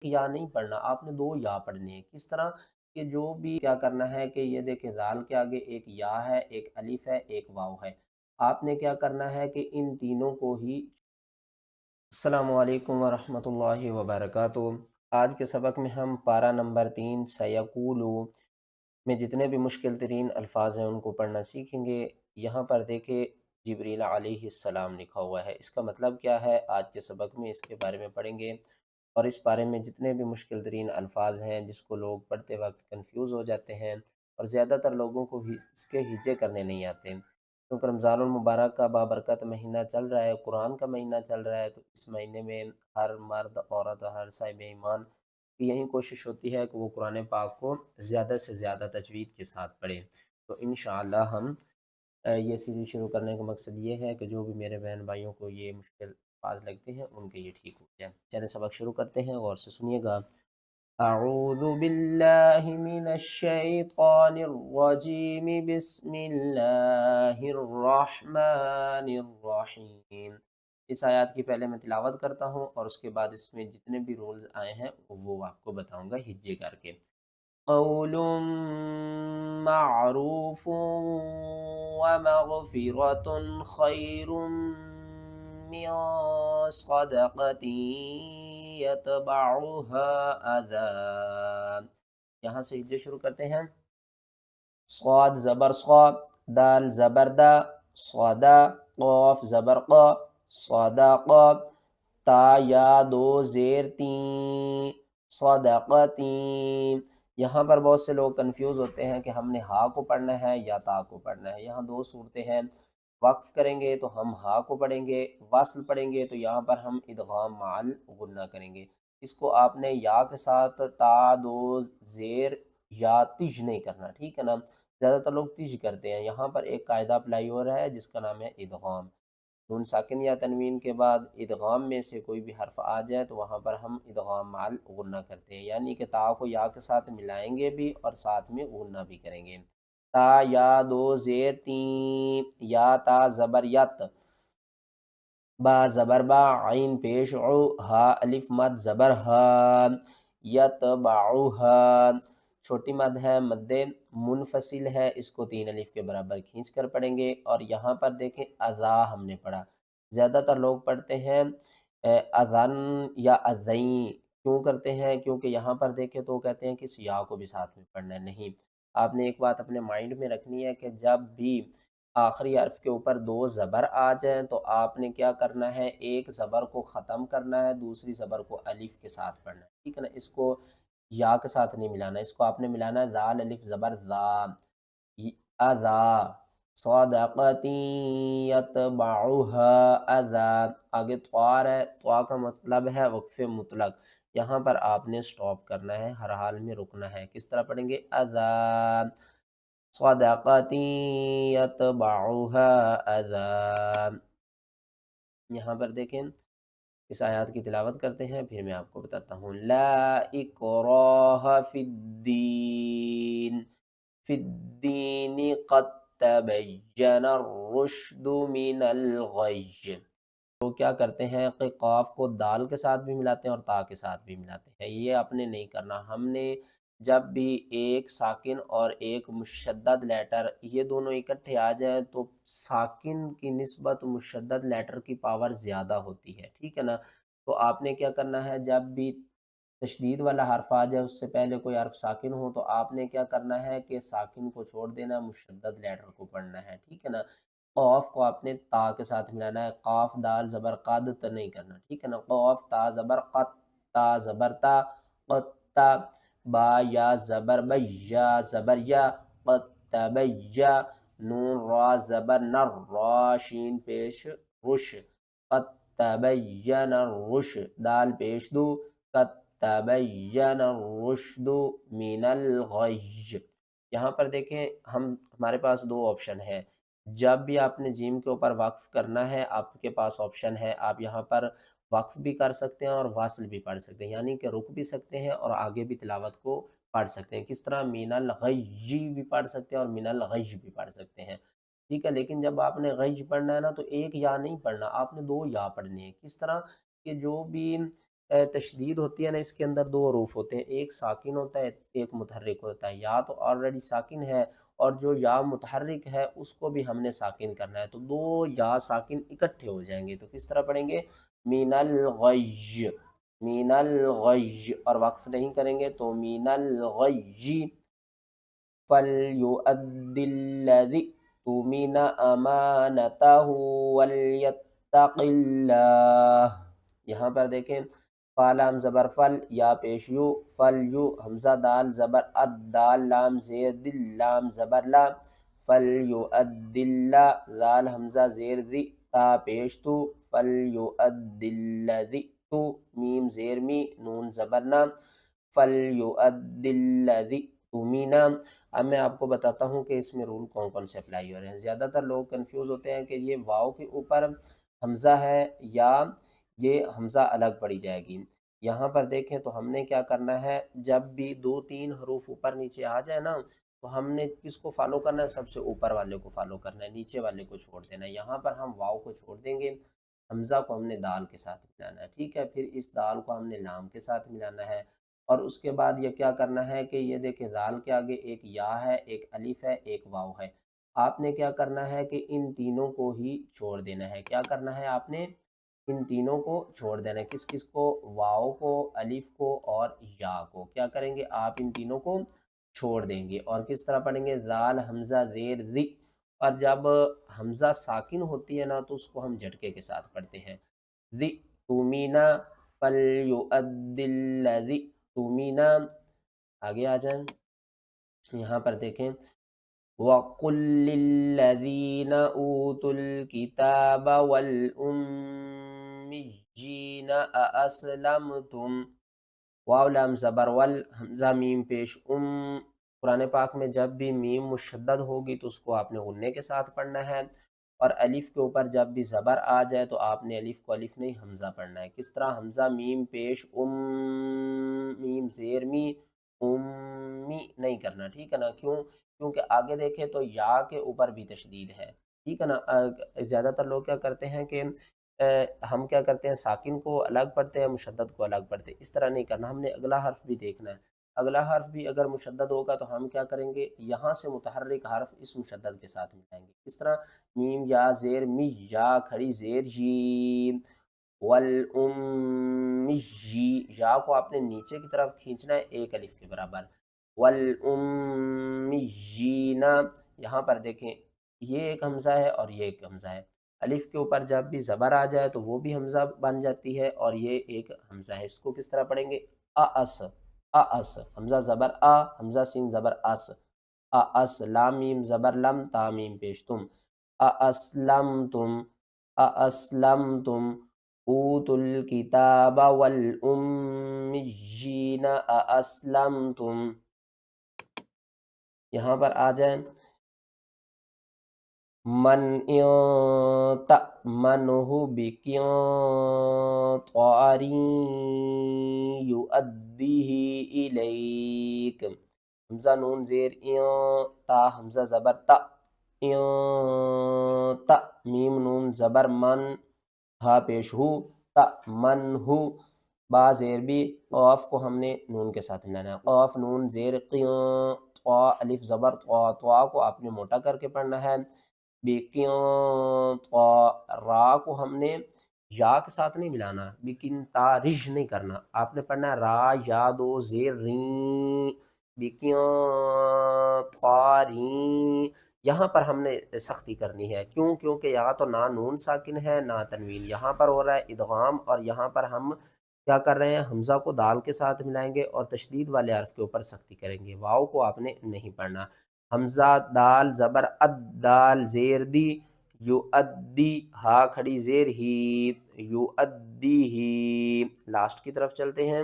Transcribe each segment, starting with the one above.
یا نہیں پڑھنا، آپ نے دو یا پڑھنے ہیں۔ کس طرح کہ جو بھی کیا کرنا ہے کہ یہ دیکھیں ذال کے آگے ایک یا ہے، ایک الف ہے، ایک واو ہے۔ آپ نے کیا کرنا ہے کہ ان تینوں کو ہی السلام علیکم ورحمۃ اللہ وبرکاتہ۔ آج کے سبق میں ہم پارہ نمبر 3 سیقولو میں جتنے بھی مشکل ترین الفاظ ہیں ان کو پڑھنا سیکھیں گے۔ یہاں پر دیکھیں جبریل علیہ السلام لکھا ہوا ہے، اس کا مطلب کیا ہے آج کے سبق میں اس کے بارے میں پڑھیں گے، اور اس بارے میں جتنے بھی مشکل ترین الفاظ ہیں جس کو لوگ پڑھتے وقت کنفیوز ہو جاتے ہیں، اور زیادہ تر لوگوں کو اس کے ہجے کرنے نہیں آتے، کیونکہ رمضان المبارک کا بابرکت مہینہ چل رہا ہے، قرآن کا مہینہ چل رہا ہے، تو اس مہینے میں ہر مرد عورت ہر صاحب ایمان کی یہی کوشش ہوتی ہے کہ وہ قرآن پاک کو زیادہ سے زیادہ تجوید کے ساتھ پڑھے۔ تو انشاءاللہ ہم یہ سیریز شروع کرنے کا مقصد یہ ہے کہ جو بھی میرے بہن بھائیوں کو یہ مشکل الفاظ لگتے ہیں ان کے یہ ٹھیک ہو جائیں۔ چلیں سبق شروع کرتے ہیں، غور سے سنیے گا۔ اعوذ باللہ من الشیطان الرجیم، بسم اللہ الرحمن الرحیم۔ اس آیات کی پہلے میں تلاوت کرتا ہوں اور اس کے بعد اس میں جتنے بھی رولز آئے ہیں وہ آپ کو بتاؤں گا ہجے کر کے۔ قول معروف ومغفرۃ خیر من صدقۃ یتبعها اذی۔ یہاں سے ہجے شروع کرتے ہیں۔ صاد زبر صا، دال زبر دا، صادا، قاف زبر قا، صدقہ، تا یا دو زیر تین، صدقتین۔ یہاں پر بہت سے لوگ کنفیوز ہوتے ہیں کہ ہم نے ہا کو پڑھنا ہے یا تا کو پڑھنا ہے۔ یہاں دو صورتیں ہیں، وقف کریں گے تو ہم ہا کو پڑھیں گے، وصل پڑھیں گے تو یہاں پر ہم ادغام مع الغنہ کریں گے۔ اس کو آپ نے یا کے ساتھ تا دو زیر یا تج نہیں کرنا، ٹھیک ہے نا؟ زیادہ تر لوگ تج کرتے ہیں، یہاں پر ایک قاعدہ اپلائی ہو رہا ہے جس کا نام ہے ادغام۔ نون ساکن یا تنوین کے بعد ادغام میں سے کوئی بھی حرف آ جائے تو وہاں پر ہم ادغام مع الغنہ کرتے ہیں، یعنی کہ تا کو یا کے ساتھ ملائیں گے بھی اور ساتھ میں غنہ بھی کریں گے۔ تا یا دو زیر تین، یا تا زبر یت، با زبر با، عین پیش عو، ہا الف مد زبر ہا، یتبعوہا، چھوٹی مد ہے، مد منفصل ہے، اس کو تین الف کے برابر کھینچ کر پڑھیں گے۔ اور یہاں پر دیکھیں اذا ہم نے پڑھا، زیادہ تر لوگ پڑھتے ہیں اذن یا اذین، کیوں کرتے ہیں؟ کیونکہ یہاں پر دیکھیں تو کہتے ہیں کہ اس یا کو بھی ساتھ میں پڑھنا ہے، نہیں۔ آپ نے ایک بات اپنے مائنڈ میں رکھنی ہے کہ جب بھی آخری حرف کے اوپر دو زبر آ جائیں تو آپ نے کیا کرنا ہے، ایک زبر کو ختم کرنا ہے، دوسری زبر کو الف کے ساتھ پڑھنا ہے، ٹھیک ہے نا؟ اس کو یا کے ساتھ نہیں ملانا، اس کو آپ نے ملانا ہے ذال الف زبر ذا، اذا، صدقتی یتبعها اذا۔ آگے طوار ہے، طوا کا مطلب ہے وقف مطلق، یہاں پر آپ نے سٹاپ کرنا ہے، ہر حال میں رکنا ہے۔ کس طرح پڑھیں گے؟ اذا، صدقتی یتبعها اذا۔ یہاں پر دیکھیں اس آیات کی تلاوت کرتے ہیں، پھر میں آپ کو بتاتا ہوں۔ لا اکراہ فی الدین، فی الدین قد تبین الرشد من الغی۔ تو کیا کرتے ہیں کہ قاف کو دال کے ساتھ بھی ملاتے ہیں اور تا کے ساتھ بھی ملاتے ہیں، یہ آپ نے نہیں کرنا۔ ہم نے جب بھی ایک ساکن اور ایک مشدد لیٹر یہ دونوں اکٹھے آ جائیں تو ساکن کی نسبت مشدد لیٹر کی پاور زیادہ ہوتی ہے، ٹھیک ہے نا؟ تو آپ نے کیا کرنا ہے، جب بھی تشدید والا حرف آ جائے اس سے پہلے کوئی حرف ساکن ہو تو آپ نے کیا کرنا ہے کہ ساکن کو چھوڑ دینا، مشدد لیٹر کو پڑھنا ہے، ٹھیک ہے نا؟ قاف کو آپ نے تا کے ساتھ ملانا ہے، قاف دال زبر قد تو نہیں کرنا، ٹھیک ہے نا؟ قاف تا زبر قط، تا زبر تا، قطا، با یا زبر بیا زبر یا، قطبیا، نون را زبر نر، را شین پیش رش، قطبین الرش، دال پیش دو، قطبین الرشد من الغی۔ یہاں پر دیکھیں ہمارے پاس دو آپشن ہے، جب بھی آپ نے جیم کے اوپر وقف کرنا ہے آپ کے پاس آپشن ہے، آپ یہاں پر وقف بھی کر سکتے ہیں اور واصل بھی پڑھ سکتے ہیں، یعنی کہ رک بھی سکتے ہیں اور آگے بھی تلاوت کو پڑھ سکتے ہیں۔ کس طرح؟ من الغی بھی پڑھ سکتے ہیں اور من الغی بھی پڑھ سکتے ہیں، ٹھیک ہے؟ لیکن جب آپ نے غی پڑھنا ہے نا تو ایک یا نہیں پڑھنا، آپ نے دو یا پڑھنے ہیں۔ کس طرح کہ جو بھی تشدید ہوتی ہے نا، اس کے اندر دو حروف ہوتے ہیں، ایک ساکن ہوتا ہے ایک متحرک ہوتا ہے۔ یا تو آلریڈی ساکن ہے اور جو یا متحرک ہے اس کو بھی ہم نے ساکن کرنا ہے، تو دو یا ساکن اکٹھے ہو جائیں گے، تو کس طرح پڑھیں گے؟ من الغی، من الغی، اور وقف نہیں کریں گے تو من الغی فَلْيُؤَدِّ الَّذِي اؤْتُمِنَ أَمَانَتَهُ وَلْيَتَّقِ اللَّهَ۔ یہاں پر دیکھیں، فا لام زبر فل، یا پیش یو، فل یو، حمزہ دال زبر اد، دال لام زیر دل، لام زبر لا، فَلْيُؤَدِّ اللَّهَ، ذال حمزہ زیر ذی، تا پیش تو، فَلْيُؤَدِّ الَّذِي تو، میم زیر می، نون زبر نا، فَلْيُؤَدِّ الَّذِي اؤْتُمِنَ۔ اب میں آپ کو بتاتا ہوں کہ اس میں رول کون کون سے اپلائی ہو رہے ہیں۔ زیادہ تر لوگ کنفیوز ہوتے ہیں کہ یہ واو کے اوپر حمزہ ہے یا یہ حمزہ الگ پڑھی جائے گی۔ یہاں پر دیکھیں تو ہم نے کیا کرنا ہے، جب بھی دو تین حروف اوپر نیچے آ جائے نا، تو ہم نے کس کو فالو کرنا ہے؟ سب سے اوپر والے کو فالو کرنا ہے، نیچے والے کو چھوڑ دینا ہے۔ یہاں پر ہم واو کو چھوڑ دیں گے، حمزہ کو ہم نے دال کے ساتھ ملانا ہے، ٹھیک ہے؟ پھر اس دال کو ہم نے لام کے ساتھ ملانا ہے، اور اس کے بعد یہ کیا کرنا ہے کہ یہ دیکھیں دال کے آگے ایک یا ہے، ایک الف ہے، ایک واو ہے۔ آپ نے کیا کرنا ہے کہ ان تینوں کو ہی چھوڑ دینا ہے۔ کیا کرنا ہے آپ نے؟ ان تینوں کو چھوڑ دینا ہے۔ کس کس کو؟ واو کو، الف کو اور یا کو۔ کیا کریں گے آپ؟ ان تینوں کو چھوڑ دیں گے، اور کس طرح پڑھیں گے؟ ذال حمزہ زیر ذی، اور جب حمزہ ساکن ہوتی ہے نا تو اس کو ہم جھٹکے کے ساتھ پڑھتے ہیں، ذی تومینا فَلْيُؤَدِّ الَّذِي تومینا۔ آگے آ جائیں، یہاں پر دیکھیں، وَقُلْ لِلَّذِينَ أُوتُوا الْكِتَابَ وَالْأُمِّيِّينَ أَأَسْلَمْتُمْ، واو لام زبر ول، حمزہ میم پیش قرآن پاک میں جب بھی میم مشدد ہوگی تو اس کو آپ نے غنے کے ساتھ پڑھنا ہے، اور الف کے اوپر جب بھی زبر آ جائے تو آپ نے الف کو الف نہیں حمزہ پڑھنا ہے۔ کس طرح؟ حمزہ میم پیش میم زیر می، امی نہیں کرنا، ٹھیک ہے نا؟ کیوں؟ کیونکہ آگے دیکھیں تو یا کے اوپر بھی تشدید ہے، ٹھیک ہے نا؟ زیادہ تر لوگ کیا کرتے ہیں کہ ہم کیا کرتے ہیں، ساکن کو الگ پڑھتے ہیں، مشدد کو الگ پڑھتے ہیں۔ اس طرح نہیں کرنا، ہم نے اگلا حرف بھی دیکھنا ہے۔ اگلا حرف بھی اگر مشدد ہوگا تو ہم کیا کریں گے؟ یہاں سے متحرک حرف اس مشدد کے ساتھ ملائیں گے۔ کس طرح؟ میم یا زیر می، یا کھڑی زیر جی، والأمی، یا کو آپ نے نیچے کی طرف کھینچنا ہے ایک الف کے برابر، والأمیین۔ یہاں پر دیکھیں یہ ایک حمزہ ہے اور یہ ایک حمزہ ہے، الف کے اوپر جب بھی زبر آ جائے تو وہ بھی حمزہ بن جاتی ہے، اور یہ ایک حمزہ ہے۔ اس کو کس طرح پڑھیں گے؟ اَأَس، اَأَس، حمزہ زبر آ، حمزہ سین زبر اس، اَأَس، لام میم زبر لم، تا میم پیش تم، اَأَسْلَمْتُمْ، اَأَسْلَمْتُمْ، اوتوا الکتاب والأمیین اَأَسْلَمْتُمْ۔ یہاں پر آ جائیں، من تأمنہ بقنطار یؤدیہ الیک، حمزہ نون زیر تا، حمزہ زبر تا، تا، میم نون زبر من، ہا پیش ہو، تأمن ہو، با زیر بھی، قاف کو ہم نے نون کے ساتھ ملانا ہے، قاف نون زیر طا، الف زبر طا، طا کو آپ نے موٹا کر کے پڑھنا ہے، را کو ہم نے یا کے ساتھ نہیں ملانا، تارج نہیں کرنا، آپ نے پڑھنا ہے را یا دو زیر رین، تارین۔ یہاں پر ہم نے سختی کرنی ہے، کیوں؟ کیونکہ یہاں تو نہ نون ساکن ہے نہ تنوین، یہاں پر ہو رہا ہے ادغام، اور یہاں پر ہم کیا کر رہے ہیں؟ حمزہ کو دال کے ساتھ ملائیں گے اور تشدید والے حرف کے اوپر سختی کریں گے۔ واو کو آپ نے نہیں پڑھنا، حمزہ دال زبر اد، دال زیر دی، یو ادی، ہا کھڑی زیر ہی، یو ادی ہی۔ لاسٹ کی طرف چلتے ہیں،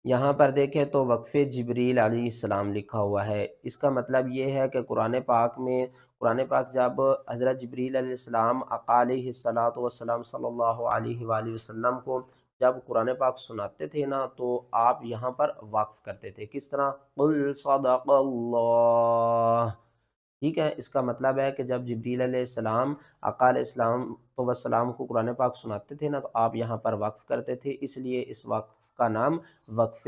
یہاں پر دیکھیں تو وقف جبریل علیہ السلام لکھا ہوا ہے۔ اس کا مطلب یہ ہے کہ قرآن پاک میں، قرآن پاک جب حضرت جبریل علیہ السلام آقا علیہ الصلاۃ والسلام صلی اللہ علیہ وآلہ وسلم کو جب قرآن پاک سناتے تھے نا تو آپ یہاں پر وقف کرتے تھے۔ کس طرح؟ قل صدق اللہ، ٹھیک ہے، اس کا مطلب ہے کہ جب جبریل علیہ السلام آقا علیہ السلام تو وسلام کو قرآن پاک سناتے تھے نا، تو آپ یہاں پر وقف کرتے تھے، اس لیے اس وقف کا نام وقف